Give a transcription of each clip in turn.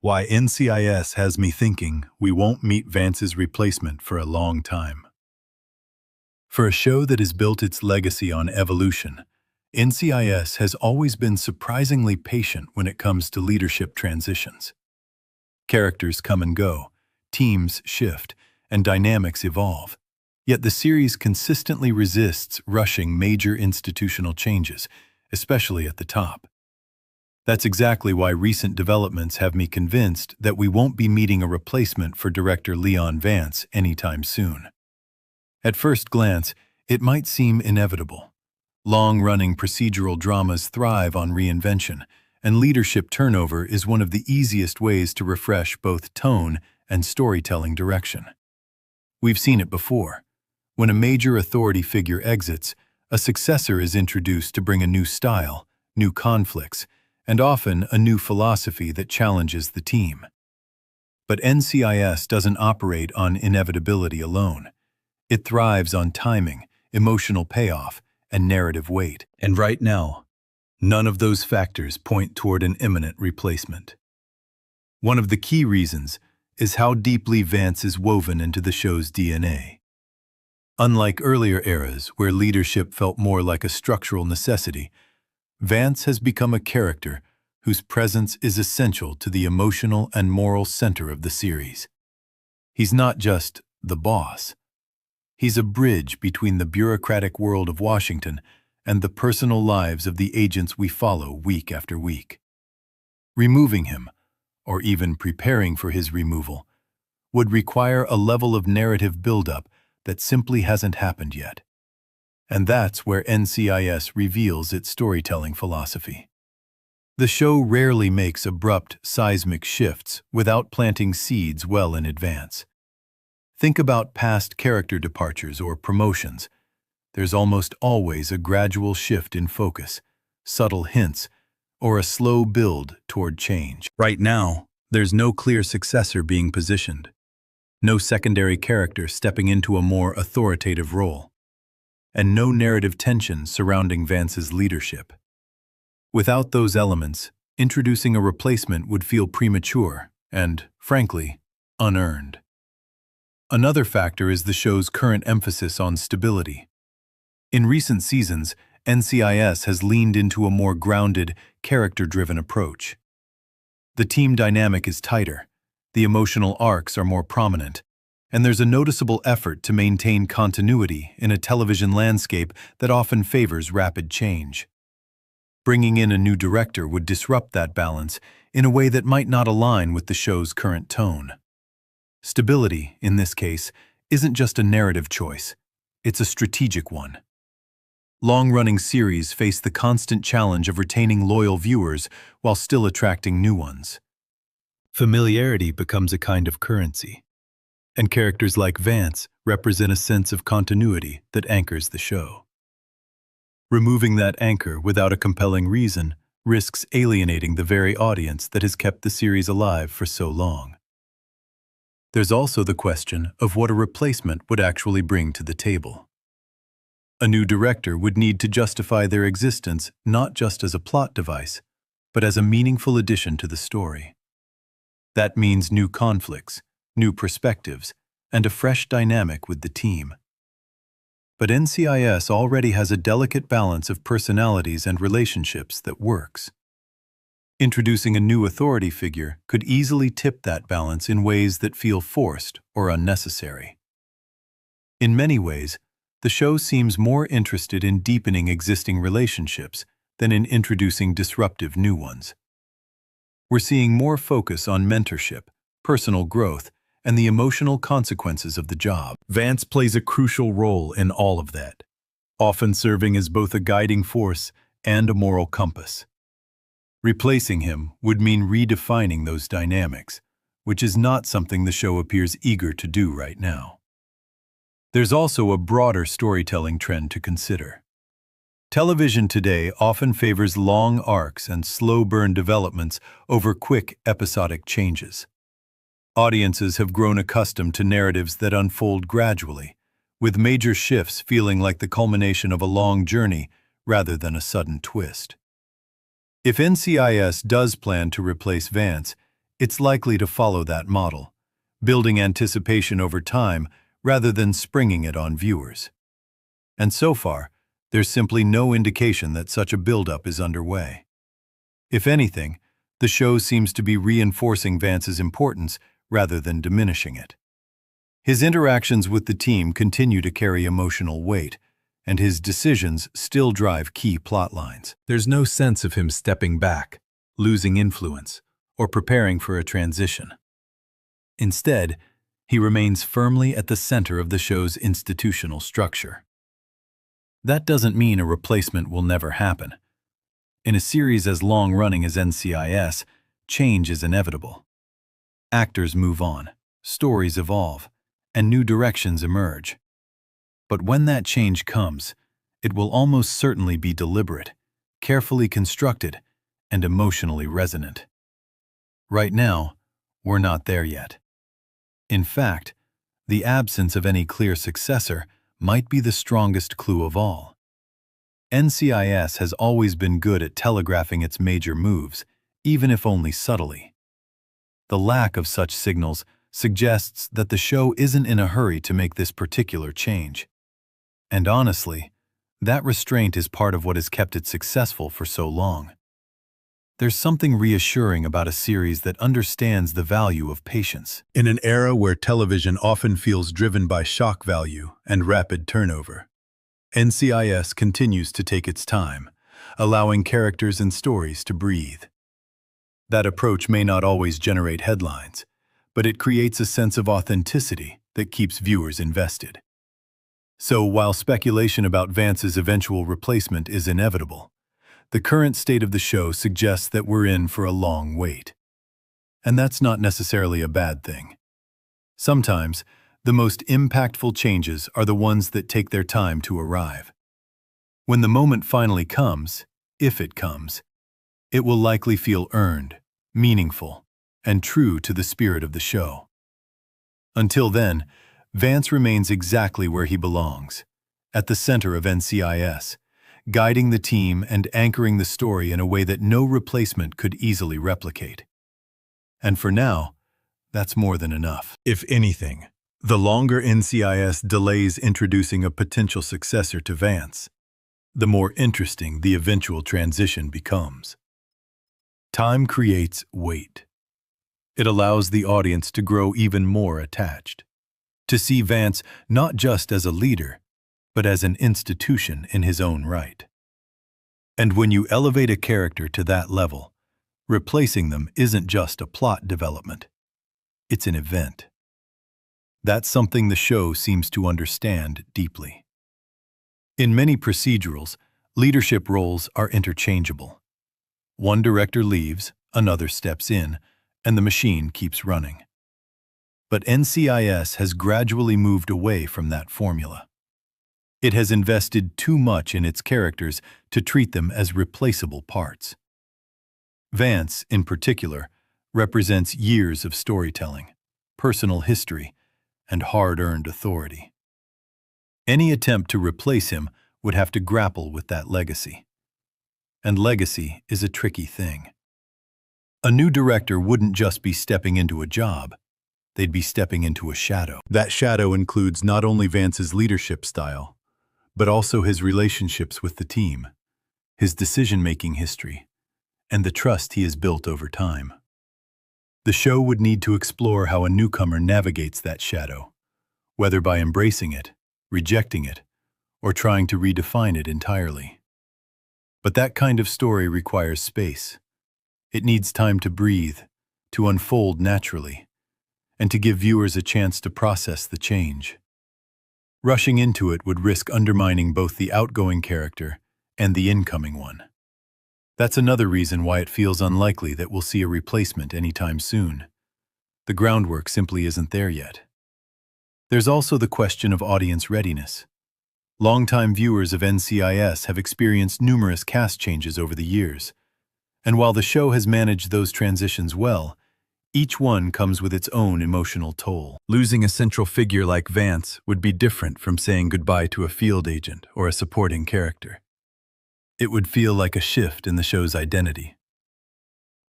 Why NCIS has me thinking we won't meet Vance's replacement for a long time. For a show that has built its legacy on evolution, NCIS has always been surprisingly patient when it comes to leadership transitions. Characters come and go, teams shift, and dynamics evolve. Yet the series consistently resists rushing major institutional changes, especially at the top. That's exactly why recent developments have me convinced that we won't be meeting a replacement for director Leon Vance anytime soon. At first glance, it might seem inevitable. Long-running procedural dramas thrive on reinvention, and leadership turnover is one of the easiest ways to refresh both tone and storytelling direction. We've seen it before. When a major authority figure exits, a successor is introduced to bring a new style, new conflicts, and often a new philosophy that challenges the team. But NCIS doesn't operate on inevitability alone. It thrives on timing, emotional payoff, and narrative weight. And right now, none of those factors point toward an imminent replacement. One of the key reasons is how deeply Vance is woven into the show's DNA. Unlike earlier eras where leadership felt more like a structural necessity, Vance has become a character whose presence is essential to the emotional and moral center of the series. He's not just the boss. He's a bridge between the bureaucratic world of Washington and the personal lives of the agents we follow week after week. Removing him, or even preparing for his removal, would require a level of narrative buildup that simply hasn't happened yet. And that's where NCIS reveals its storytelling philosophy. The show rarely makes abrupt, seismic shifts without planting seeds well in advance. Think about past character departures or promotions. There's almost always a gradual shift in focus, subtle hints, or a slow build toward change. Right now, there's no clear successor being positioned. No secondary character stepping into a more authoritative role, and no narrative tension surrounding Vance's leadership. Without those elements, introducing a replacement would feel premature and, frankly, unearned. Another factor is the show's current emphasis on stability. In recent seasons, NCIS has leaned into a more grounded, character-driven approach. The team dynamic is tighter, the emotional arcs are more prominent, and there's a noticeable effort to maintain continuity in a television landscape that often favors rapid change. Bringing in a new director would disrupt that balance in a way that might not align with the show's current tone. Stability, in this case, isn't just a narrative choice, it's a strategic one. Long-running series face the constant challenge of retaining loyal viewers while still attracting new ones. Familiarity becomes a kind of currency, and characters like Vance represent a sense of continuity that anchors the show. Removing that anchor without a compelling reason risks alienating the very audience that has kept the series alive for so long. There's also the question of what a replacement would actually bring to the table. A new director would need to justify their existence not just as a plot device, but as a meaningful addition to the story. That means new conflicts, new perspectives, and a fresh dynamic with the team. But NCIS already has a delicate balance of personalities and relationships that works. Introducing a new authority figure could easily tip that balance in ways that feel forced or unnecessary. In many ways, the show seems more interested in deepening existing relationships than in introducing disruptive new ones. We're seeing more focus on mentorship, personal growth, and the emotional consequences of the job. Vance plays a crucial role in all of that, often serving as both a guiding force and a moral compass. Replacing him would mean redefining those dynamics, which is not something the show appears eager to do right now. There's also a broader storytelling trend to consider. Television today often favors long arcs and slow-burn developments over quick, episodic changes. Audiences have grown accustomed to narratives that unfold gradually, with major shifts feeling like the culmination of a long journey rather than a sudden twist. If NCIS does plan to replace Vance, It's likely to follow that model, building anticipation over time rather than springing it on viewers. And so far, there's simply no indication that such a buildup is underway. If anything, the show seems to be reinforcing Vance's importance rather than diminishing it. His interactions with the team continue to carry emotional weight, and his decisions still drive key plot lines. There's no sense of him stepping back, losing influence, or preparing for a transition. Instead, he remains firmly at the center of the show's institutional structure. That doesn't mean a replacement will never happen. In a series as long-running as NCIS, change is inevitable. Actors move on, stories evolve, and new directions emerge. But when that change comes, it will almost certainly be deliberate, carefully constructed, and emotionally resonant. Right now, we're not there yet. In fact, the absence of any clear successor might be the strongest clue of all. NCIS has always been good at telegraphing its major moves, even if only subtly. The lack of such signals suggests that the show isn't in a hurry to make this particular change. And honestly, that restraint is part of what has kept it successful for so long. There's something reassuring about a series that understands the value of patience. In an era where television often feels driven by shock value and rapid turnover, NCIS continues to take its time, allowing characters and stories to breathe. That approach may not always generate headlines, but it creates a sense of authenticity that keeps viewers invested. So while speculation about Vance's eventual replacement is inevitable, the current state of the show suggests that we're in for a long wait. And that's not necessarily a bad thing. Sometimes, the most impactful changes are the ones that take their time to arrive. When the moment finally comes, if it comes, it will likely feel earned, meaningful, and true to the spirit of the show. Until then, Vance remains exactly where he belongs, at the center of NCIS, guiding the team and anchoring the story in a way that no replacement could easily replicate. And for now, that's more than enough. If anything, the longer NCIS delays introducing a potential successor to Vance, the more interesting the eventual transition becomes. Time creates weight. It allows the audience to grow even more attached, to see Vance not just as a leader, but as an institution in his own right. And when you elevate a character to that level, replacing them isn't just a plot development. It's an event. That's something the show seems to understand deeply. In many procedurals, leadership roles are interchangeable. One director leaves, another steps in, and the machine keeps running. But NCIS has gradually moved away from that formula. It has invested too much in its characters to treat them as replaceable parts. Vance, in particular, represents years of storytelling, personal history, and hard-earned authority. Any attempt to replace him would have to grapple with that legacy. And legacy is a tricky thing. A new director wouldn't just be stepping into a job, they'd be stepping into a shadow. That shadow includes not only Vance's leadership style, but also his relationships with the team, his decision-making history, and the trust he has built over time. The show would need to explore how a newcomer navigates that shadow, whether by embracing it, rejecting it, or trying to redefine it entirely. But that kind of story requires space. It needs time to breathe, to unfold naturally, and to give viewers a chance to process the change. Rushing into it would risk undermining both the outgoing character and the incoming one. That's another reason why it feels unlikely that we'll see a replacement anytime soon. The groundwork simply isn't there yet. There's also the question of audience readiness. Longtime viewers of NCIS have experienced numerous cast changes over the years, and while the show has managed those transitions well, each one comes with its own emotional toll. Losing a central figure like Vance would be different from saying goodbye to a field agent or a supporting character. It would feel like a shift in the show's identity.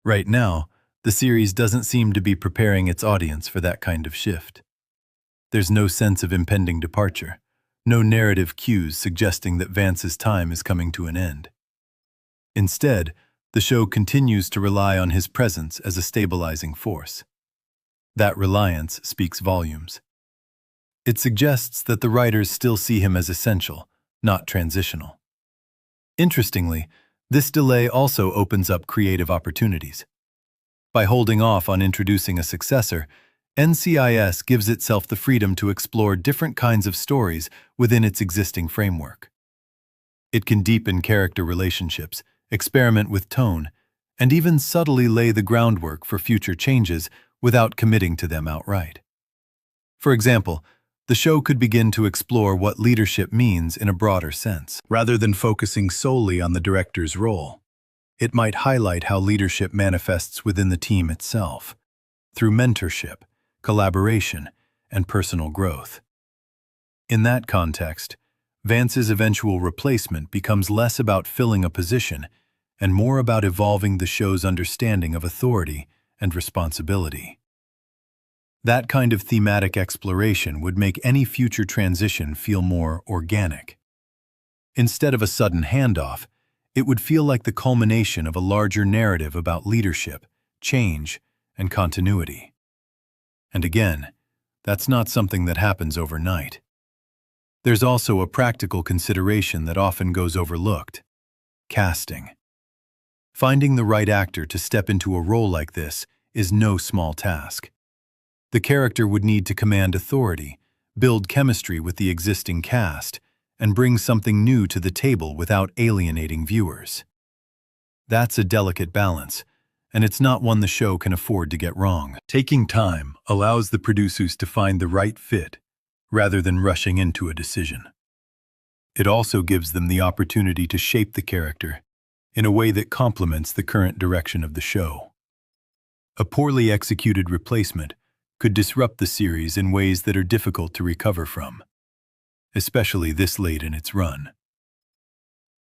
Right now, The series doesn't seem to be preparing its audience for that kind of shift. There's no sense of impending departure, no narrative cues suggesting that Vance's time is coming to an end. Instead, the show continues to rely on his presence as a stabilizing force. That reliance speaks volumes. It suggests that the writers still see him as essential, not transitional. Interestingly, this delay also opens up creative opportunities. By holding off on introducing a successor, NCIS gives itself the freedom to explore different kinds of stories within its existing framework. It can deepen character relationships, experiment with tone, and even subtly lay the groundwork for future changes without committing to them outright. For example, the show could begin to explore what leadership means in a broader sense. Rather than focusing solely on the director's role, it might highlight how leadership manifests within the team itself, through mentorship, collaboration, and personal growth. In that context, Vance's eventual replacement becomes less about filling a position and more about evolving the show's understanding of authority and responsibility. That kind of thematic exploration would make any future transition feel more organic. Instead of a sudden handoff, it would feel like the culmination of a larger narrative about leadership, change, and continuity. And again, that's not something that happens overnight. There's also a practical consideration that often goes overlooked: casting. Finding the right actor to step into a role like this is no small task. The character would need to command authority, build chemistry with the existing cast, and bring something new to the table without alienating viewers. That's a delicate balance, and it's not one the show can afford to get wrong. Taking time allows the producers to find the right fit, rather than rushing into a decision. It also gives them the opportunity to shape the character in a way that complements the current direction of the show. A poorly executed replacement could disrupt the series in ways that are difficult to recover from, especially this late in its run.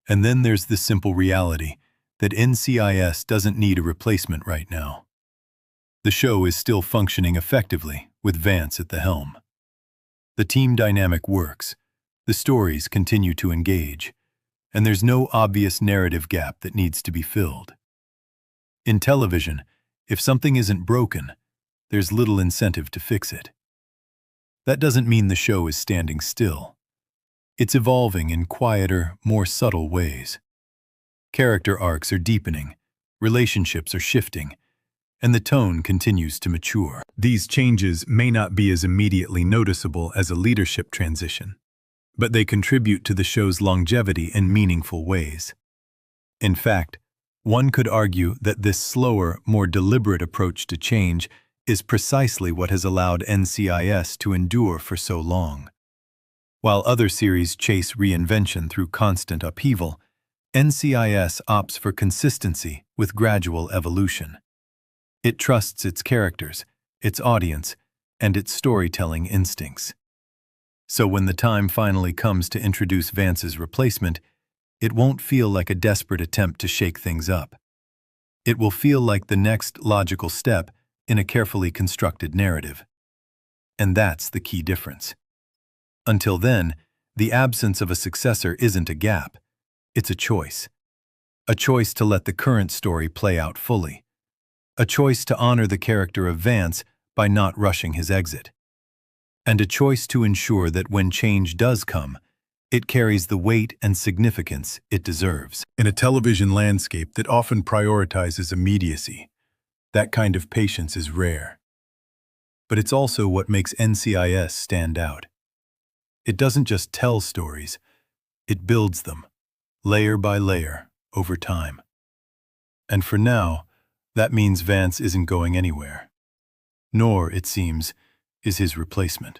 And then there's the simple reality that NCIS doesn't need a replacement right now. The show is still functioning effectively with Vance at the helm. The team dynamic works, the stories continue to engage, and there's no obvious narrative gap that needs to be filled. In television, if something isn't broken, there's little incentive to fix it. That doesn't mean the show is standing still. It's evolving in quieter, more subtle ways. Character arcs are deepening, relationships are shifting, and the tone continues to mature. These changes may not be as immediately noticeable as a leadership transition, but they contribute to the show's longevity in meaningful ways. In fact, one could argue that this slower, more deliberate approach to change is precisely what has allowed NCIS to endure for so long. While other series chase reinvention through constant upheaval, NCIS opts for consistency with gradual evolution. It trusts its characters, its audience, and its storytelling instincts. So when the time finally comes to introduce Vance's replacement, it won't feel like a desperate attempt to shake things up. It will feel like the next logical step in a carefully constructed narrative. And that's the key difference. Until then, the absence of a successor isn't a gap, it's a choice. A choice to let the current story play out fully. A choice to honor the character of Vance by not rushing his exit. And a choice to ensure that when change does come, it carries the weight and significance it deserves. In a television landscape that often prioritizes immediacy, that kind of patience is rare. But it's also what makes NCIS stand out. It doesn't just tell stories, it builds them, layer by layer, over time. And for now, that means Vance isn't going anywhere. Nor, it seems, is his replacement.